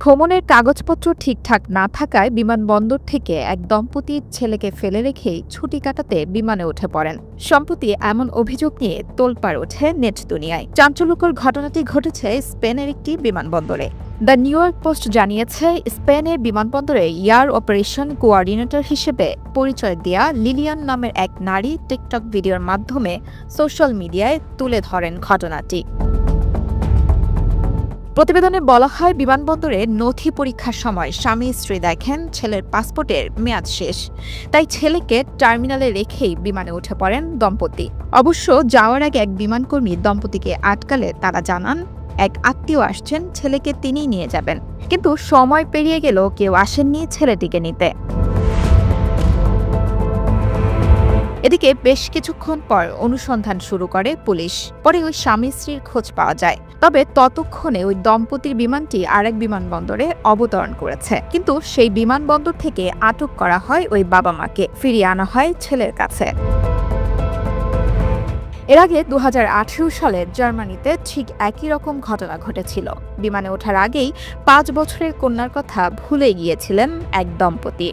ভ্রমণের কাগজপত্র ঠিকঠাক না থাকায় বিমানবন্দর থেকে এক দম্পতি ছেলেকে ফেলে রেখেই ছুটি কাটাতে বিমানে উঠে পড়েন। সম্প্রতি এমন অভিযোগ নিয়ে তোলপাড় ওঠে নেট দুনিয়ায়। চাঞ্চল্যকর ঘটনাটি ঘটেছে স্পেনের একটি বিমানবন্দরে। দ্য নিউ ইয়র্ক পোস্ট জানিয়েছে, স্পেনের বিমানবন্দরে এয়ার অপারেশন কোঅর্ডিনেটর হিসেবে পরিচয় দেয়া লিলিয়ান নামের এক নারী টিকটক ভিডিওর মাধ্যমে সোশ্যাল মিডিয়ায় তুলে ধরেন ঘটনাটি। প্রতিবেদনে বলা হয়, বিমানবন্দরে নথি পরীক্ষার সময় স্বামী স্ত্রী দেখেন ছেলের পাসপোর্টের মেয়াদ শেষ, তাই ছেলেকে টার্মিনালে রেখেই বিমানে উঠে পড়েন দম্পতি। অবশ্য যাওয়ার আগে এক বিমানকর্মী দম্পতিকে আটকালে তারা জানান এক আত্মীয় আসছেন, ছেলেকে তিনিই নিয়ে যাবেন। কিন্তু সময় পেরিয়ে গেল, কেউ আসেননি ছেলেটিকে নিতে। এদিকে বেশ কিছুক্ষণ পর অনুসন্ধান শুরু করে পুলিশ। পরে ওই স্বামী স্ত্রীর খোঁজ পাওয়া যায়। তবে ততক্ষণে ওই দম্পতির বিমানটি আরেক বিমানবন্দরে অবতরণ করেছে। কিন্তু সেই বিমানবন্দর থেকে আটক করা হয় ওই বাবা মাকে, ফিরিয়ে আনা হয় ছেলের কাছে। এর আগে 2018 সালে জার্মানিতে ঠিক একই রকম ঘটনা ঘটেছিল। বিমানে ওঠার আগেই 5 বছরের কন্যার কথা ভুলে গিয়েছিলেন এক দম্পতি।